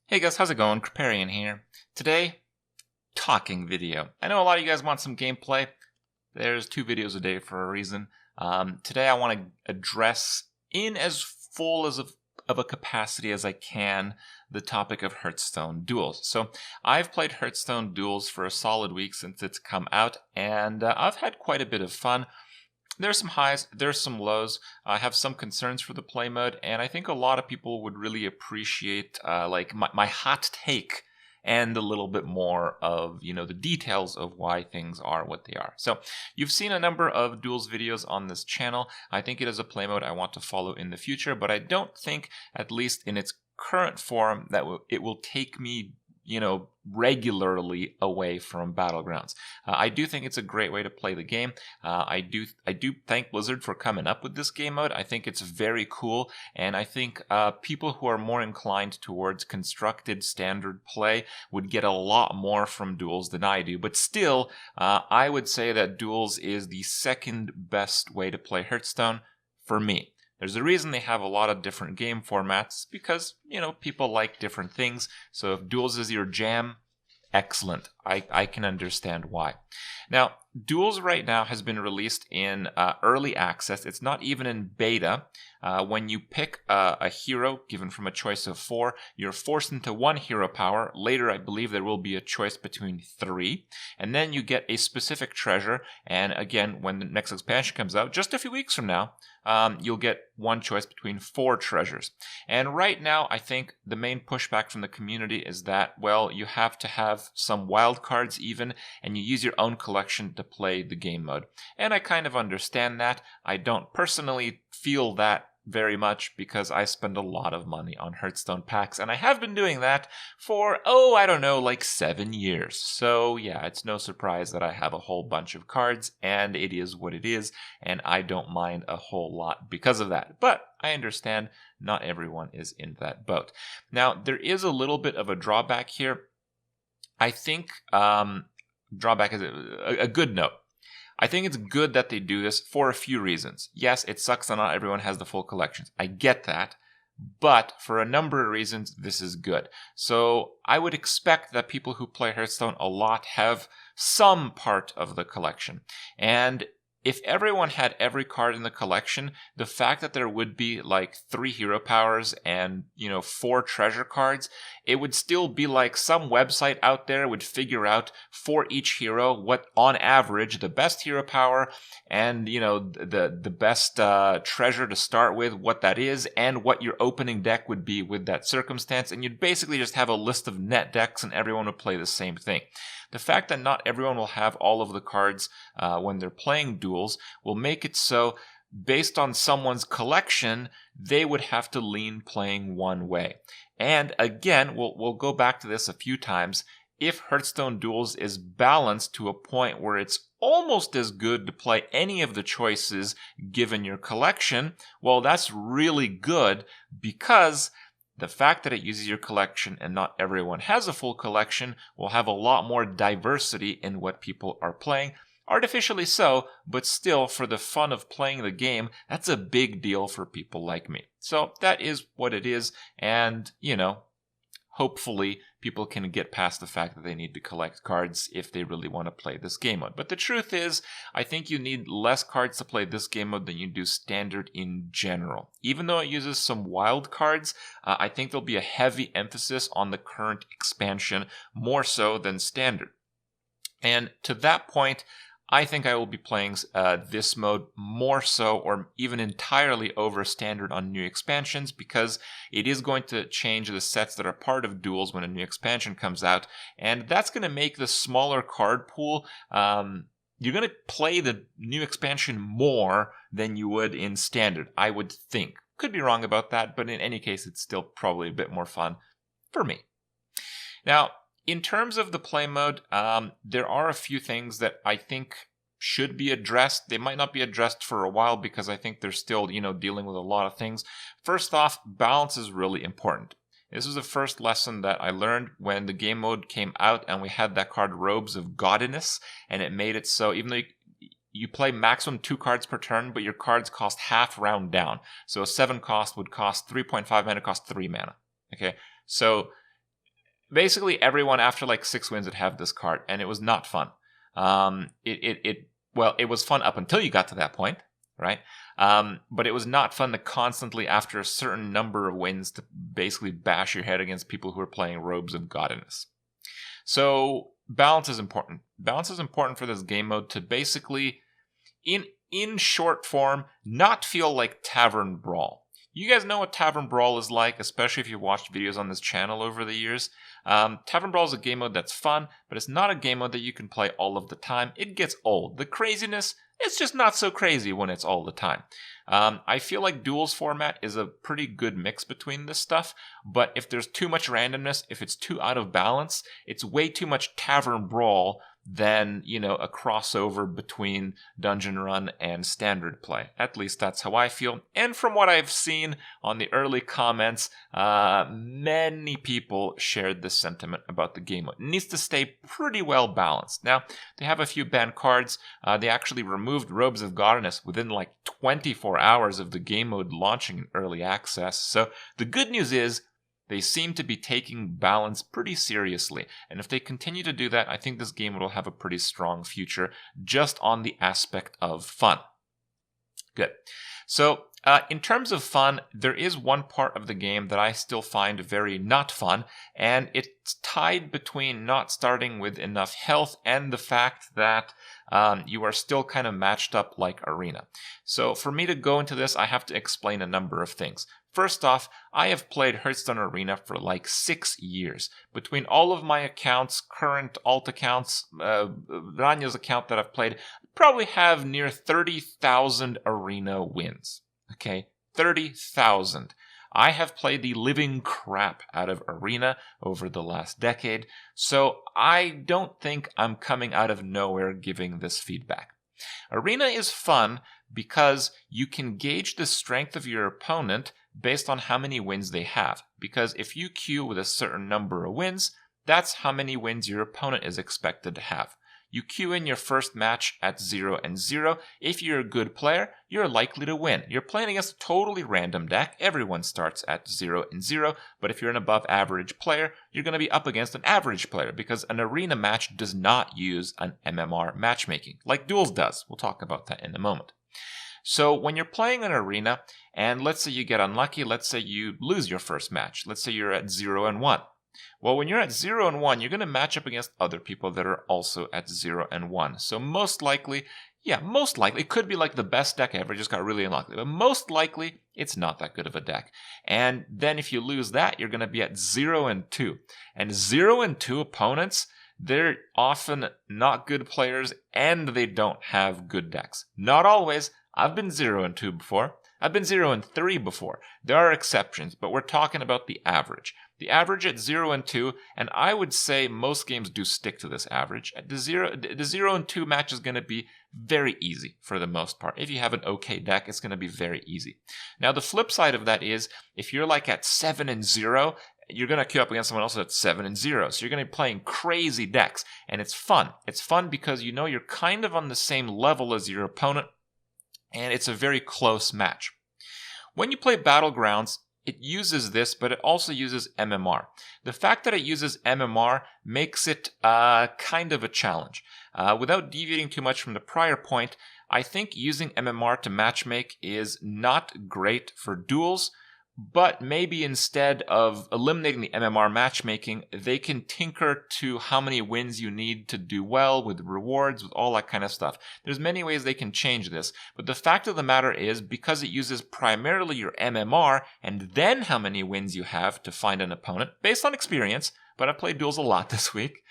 Hey guys, how's it going? Kripparrian here. Today, talking video. I know a lot of you guys want some gameplay. There's 2 videos a day for a reason. Today I want to address, in as full as of a capacity as I can, the topic of Hearthstone Duels. So I've played Hearthstone Duels for a solid week since it's come out, and I've had quite a bit of fun. There's some highs, there's some lows. I have some concerns for the play mode, and I think a lot of people would really appreciate like my hot take and a little bit more of, the details of why things are what they are. So you've seen a number of duels videos on this channel. I think it is a play mode I want to follow in the future, but I don't think, at least in its current form, that it will take me regularly away from Battlegrounds. I do think it's a great way to play the game. I do thank Blizzard for coming up with this game mode. I think it's very cool, and I think people who are more inclined towards constructed standard play would get a lot more from Duels than I do. But still, I would say that Duels is the second best way to play Hearthstone for me. There's a reason they have a lot of different game formats because, people like different things. So if Duels is your jam, excellent. I can understand why. Now, Duels right now has been released in early access. It's not even in beta. When you pick a hero given from a choice of 4, you're forced into 1 hero power. Later, I believe there will be a choice between 3. And then you get a specific treasure. And again, when the next expansion comes out, just a few weeks from now, you'll get 1 choice between 4 treasures. And right now, I think the main pushback from the community is that, well, you have to have some wild cards even, and you use your own collection to play the game mode. And I kind of understand that. I don't personally feel that very much because I spend a lot of money on Hearthstone packs, and I have been doing that for, like 7 years. So yeah, it's no surprise that I have a whole bunch of cards, and it is what it is, and I don't mind a whole lot because of that. But I understand not everyone is in that boat. Now, there is a little bit of a drawback here. I think drawback is a good note. I think it's good that they do this for a few reasons. Yes, it sucks that not everyone has the full collections. I get that. But for a number of reasons, this is good. So I would expect that people who play Hearthstone a lot have some part of the collection. And if everyone had every card in the collection, the fact that there would be like 3 hero powers and, 4 treasure cards, it would still be like some website out there would figure out for each hero what, on average, the best hero power and, the best treasure to start with, what that is, and what your opening deck would be with that circumstance. And you'd basically just have a list of net decks and everyone would play the same thing. The fact that not everyone will have all of the cards when they're playing Duels will make it so, based on someone's collection, they would have to lean playing one way. And again, we'll go back to this a few times. If Hearthstone Duels is balanced to a point where it's almost as good to play any of the choices given your collection, well, that's really good because the fact that it uses your collection and not everyone has a full collection will have a lot more diversity in what people are playing. Artificially so, but still, for the fun of playing the game, that's a big deal for people like me. So that is what it is, and, hopefully people can get past the fact that they need to collect cards if they really want to play this game mode. But the truth is, I think you need less cards to play this game mode than you do standard in general. Even though it uses some wild cards, I think there'll be a heavy emphasis on the current expansion, more so than standard. And to that point, I think I will be playing this mode more so or even entirely over standard on new expansions because it is going to change the sets that are part of Duels when a new expansion comes out, and that's going to make the smaller card pool, you're going to play the new expansion more than you would in standard, I would think. Could be wrong about that, but in any case, it's still probably a bit more fun for me. Now, in terms of the play mode, there are a few things that I think should be addressed. They might not be addressed for a while because I think they're still, dealing with a lot of things. First off, balance is really important. This was the first lesson that I learned when the game mode came out and we had that card Robes of Godliness, and it made it so even though you play maximum 2 cards per turn, but your cards cost half round down. So a 7 cost would cost 3.5 mana, cost 3 mana. Okay, so basically everyone after like 6 wins would have this card, and it was not fun. Well, it was fun up until you got to that point, right? But it was not fun to constantly, after a certain number of wins, to basically bash your head against people who are playing Robes of Godliness. So balance is important. Balance is important for this game mode to basically, in short form, not feel like Tavern Brawl. You guys know what Tavern Brawl is like, especially if you've watched videos on this channel over the years. Tavern Brawl is a game mode that's fun, but it's not a game mode that you can play all of the time. It gets old. The craziness, it's just not so crazy when it's all the time. I feel like Duels format is a pretty good mix between this stuff, but if there's too much randomness, if it's too out of balance, it's way too much Tavern Brawl than, a crossover between Dungeon Run and Standard play. At least that's how I feel. And from what I've seen on the early comments, many people shared this sentiment about the game mode. It needs to stay pretty well balanced. Now, they have a few banned cards. They actually removed Robes of Godliness within like 24 hours of the game mode launching in early access. So the good news is, they seem to be taking balance pretty seriously, and if they continue to do that, I think this game will have a pretty strong future just on the aspect of fun. Good. So, in terms of fun, there is one part of the game that I still find very not fun, and it's tied between not starting with enough health and the fact that you are still kind of matched up like Arena. So for me to go into this, I have to explain a number of things. First off, I have played Hearthstone Arena for like 6 years. Between all of my accounts, current alt accounts, Ranya's account that I've played, probably have near 30,000 Arena wins. Okay, 30,000. I have played the living crap out of Arena over the last decade, so I don't think I'm coming out of nowhere giving this feedback. Arena is fun because you can gauge the strength of your opponent based on how many wins they have. Because if you queue with a certain number of wins, that's how many wins your opponent is expected to have. You queue in your first match at 0-0. If you're a good player, you're likely to win. You're playing against a totally random deck. Everyone starts at 0-0, but if you're an above average player, you're going to be up against an average player because an arena match does not use an MMR matchmaking, like Duels does. We'll talk about that in a moment. So when you're playing an arena, and let's say you get unlucky, let's say you lose your first match, let's say you're at 0-1. Well, when you're at 0-1, you're going to match up against other people that are also at 0-1. So most likely, it could be like the best deck ever, just got really unlucky. But most likely, it's not that good of a deck. And then if you lose that, you're going to be at 0-2. And 0-2 opponents, they're often not good players, and they don't have good decks. Not always. I've been 0-2 before. I've been 0-3 before. There are exceptions, but we're talking about the average. The average at 0-2, and I would say most games do stick to this average. The 0-2 match is going to be very easy for the most part. If you have an okay deck, it's going to be very easy. Now, the flip side of that is, if you're like at 7-0, you're going to queue up against someone else at 7-0. So you're going to be playing crazy decks, and it's fun. It's fun because you know you're kind of on the same level as your opponent, and it's a very close match. When you play Battlegrounds, it uses this, but it also uses MMR. The fact that it uses MMR makes it kind of a challenge. Without deviating too much from the prior point, I think using MMR to matchmake is not great for duels, but maybe instead of eliminating the MMR matchmaking, they can tinker to how many wins you need to do well with rewards, with all that kind of stuff. There's many ways they can change this, but the fact of the matter is, because it uses primarily your MMR and then how many wins you have to find an opponent, based on experience, but I've played duels a lot this week,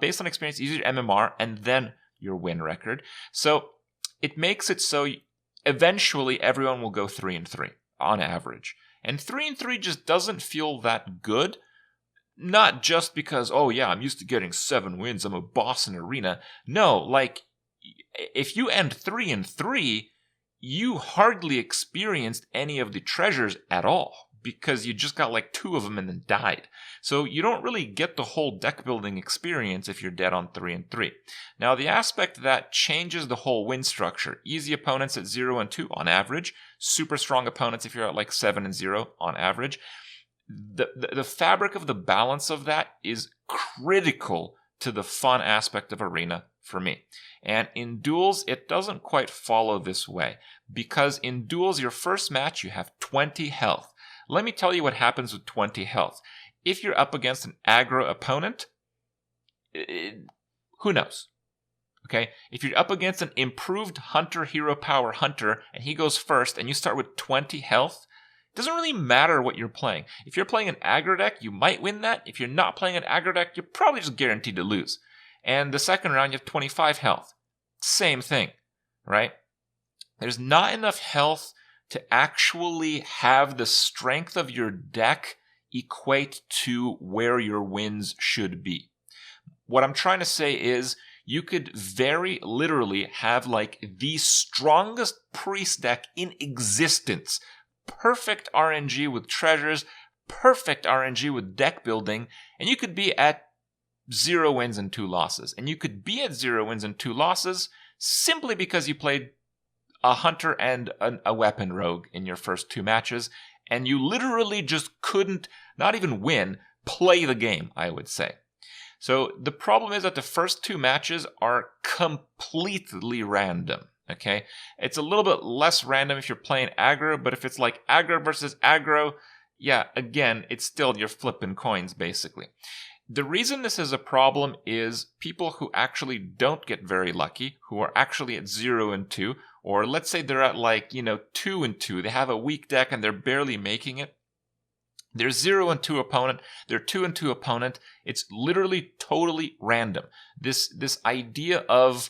based on experience, use your MMR and then your win record. So it makes it so eventually everyone will go 3-3 on average. And 3-3 just doesn't feel that good. Not just because, oh yeah, I'm used to getting 7 wins, I'm a boss in Arena. No, like, if you end 3-3, you hardly experienced any of the treasures at all, because you just got like 2 of them and then died. So you don't really get the whole deck building experience if you're dead on 3-3. Now, the aspect that changes the whole win structure, easy opponents at 0-2 on average, super strong opponents if you're at like 7-0 on average. the fabric of the balance of that is critical to the fun aspect of Arena for me. And in Duels, it doesn't quite follow this way, because in Duels, your first match, you have 20 health. Let me tell you what happens with 20 health. If you're up against an aggro opponent, who knows? Okay, if you're up against an improved hunter, hero power hunter, and he goes first, and you start with 20 health, it doesn't really matter what you're playing. If you're playing an aggro deck, you might win that. If you're not playing an aggro deck, you're probably just guaranteed to lose. And the second round, you have 25 health. Same thing, right? There's not enough health to actually have the strength of your deck equate to where your wins should be. What I'm trying to say is, you could very literally have like the strongest priest deck in existence. Perfect RNG with treasures, perfect RNG with deck building, and you could be at 0 wins and 2 losses. And you could be at 0 wins and 2 losses simply because you played a hunter and a weapon rogue in your first 2 matches, and you literally just couldn't, not even win, play the game, I would say. So the problem is that the first 2 matches are completely random, okay? It's a little bit less random if you're playing aggro, but if it's like aggro versus aggro, yeah, again, it's still you're flipping coins, basically. The reason this is a problem is people who actually don't get very lucky, who are actually at 0 and 2, or let's say they're at like, 2 and 2, they have a weak deck and they're barely making it. They're 0 and 2 opponent, they're 2 and 2 opponent. It's literally totally random. This idea of,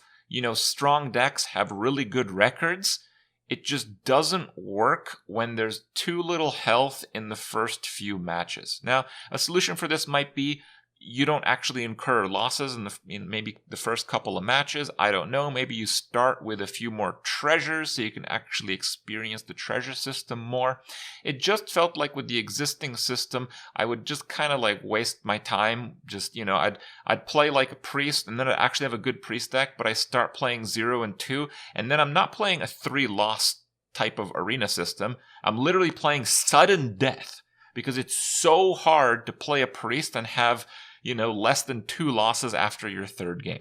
strong decks have really good records, it just doesn't work when there's too little health in the first few matches. Now, a solution for this might be you don't actually incur losses in maybe the first couple of matches. I don't know. Maybe you start with a few more treasures so you can actually experience the treasure system more. It just felt like with the existing system, I would just kind of like waste my time. Just, I'd play like a priest and then I'd actually have a good priest deck, but I start playing 0 and 2, and then I'm not playing a 3-loss type of arena system. I'm literally playing sudden death because it's so hard to play a priest and have less than 2 losses after your third game.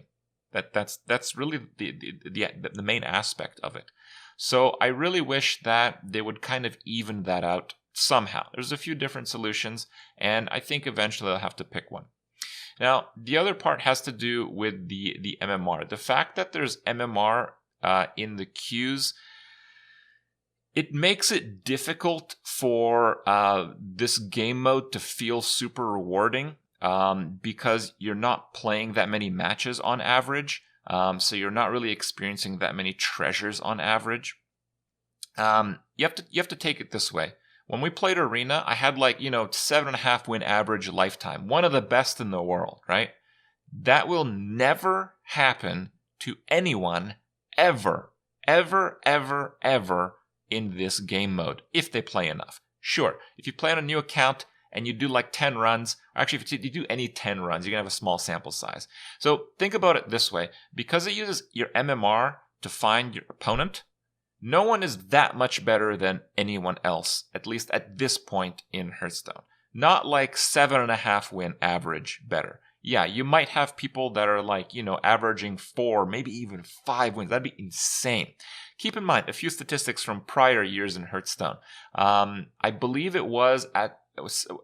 That's really the main aspect of it. So I really wish that they would kind of even that out somehow. There's a few different solutions, and I think eventually I'll have to pick one. Now, the other part has to do with the MMR. The fact that there's MMR in the queues, it makes it difficult for this game mode to feel super rewarding. Because you're not playing that many matches on average, so you're not really experiencing that many treasures on average. You have to take it this way. When we played Arena, I had 7.5 win average lifetime, one of the best in the world, right? That will never happen to anyone ever, ever, ever, ever in this game mode if they play enough. Sure, if you play on a new account and you do like 10 runs, actually if you do any 10 runs, you're going to have a small sample size. So think about it this way. Because it uses your MMR to find your opponent, no one is that much better than anyone else, at least at this point in Hearthstone. Not like 7.5 win average better. Yeah, you might have people that are like, averaging 4, maybe even 5 wins. That'd be insane. Keep in mind a few statistics from prior years in Hearthstone. I believe it was at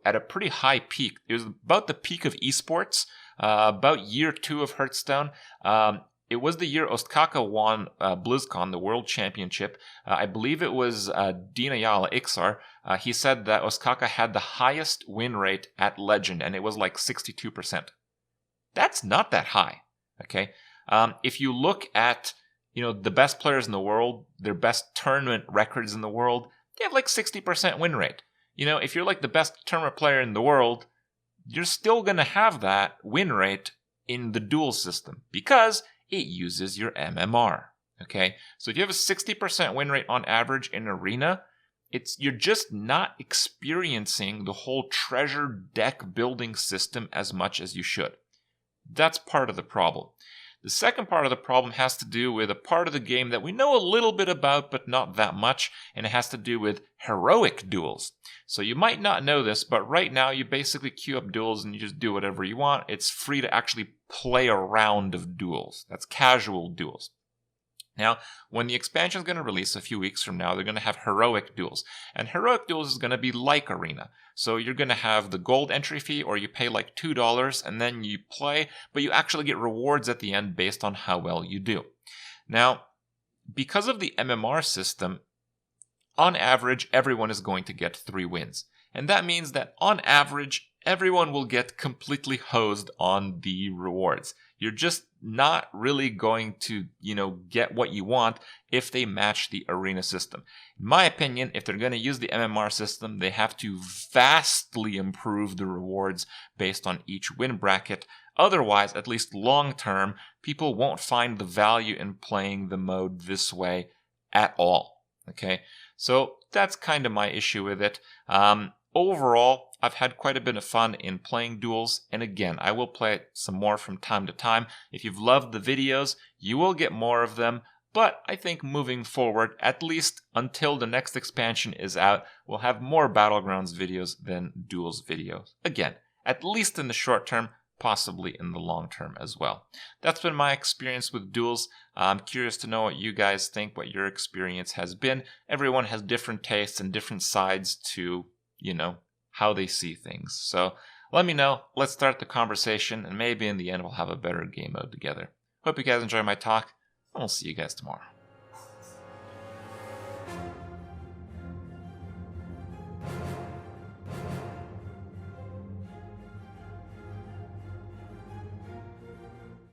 a pretty high peak. It was about the peak of esports, about year 2 of Hearthstone. It was the year Ostkaka won BlizzCon, the World Championship. I believe it was Dina Yala Ixar. He said that Ostkaka had the highest win rate at Legend, and it was like 62%. That's not that high, okay? If you look at, the best players in the world, their best tournament records in the world, they have like 60% win rate. If you're like the best tournament player in the world, you're still going to have that win rate in the duel system because it uses your MMR, okay? So if you have a 60% win rate on average in Arena, you're just not experiencing the whole treasure deck building system as much as you should. That's part of the problem. The second part of the problem has to do with a part of the game that we know a little bit about, but not that much, and it has to do with heroic duels. So you might not know this, but right now you basically queue up duels and you just do whatever you want. It's free to actually play a round of duels. That's casual duels. Now, when the expansion is going to release a few weeks from now, they're going to have heroic duels. And heroic duels is going to be like Arena. So you're going to have the gold entry fee, or you pay like $2 and then you play, but you actually get rewards at the end based on how well you do. Now, because of the MMR system, on average, everyone is going to get 3 wins. And that means that on average, everyone will get completely hosed on the rewards. You're just not really going to, get what you want if they match the arena system. In my opinion, if they're going to use the MMR system, they have to vastly improve the rewards based on each win bracket. Otherwise, at least long term, people won't find the value in playing the mode this way at all. Okay, so that's kind of my issue with it. Overall, I've had quite a bit of fun in playing duels, and again, I will play it some more from time to time. If you've loved the videos, you will get more of them, but I think moving forward, at least until the next expansion is out, we'll have more Battlegrounds videos than duels videos. Again, at least in the short term, possibly in the long term as well. That's been my experience with duels. I'm curious to know what you guys think, what your experience has been. Everyone has different tastes and different sides to how they see things. So let me know. Let's start the conversation, and maybe in the end we'll have a better game mode together. Hope you guys enjoy my talk, and we'll see you guys tomorrow.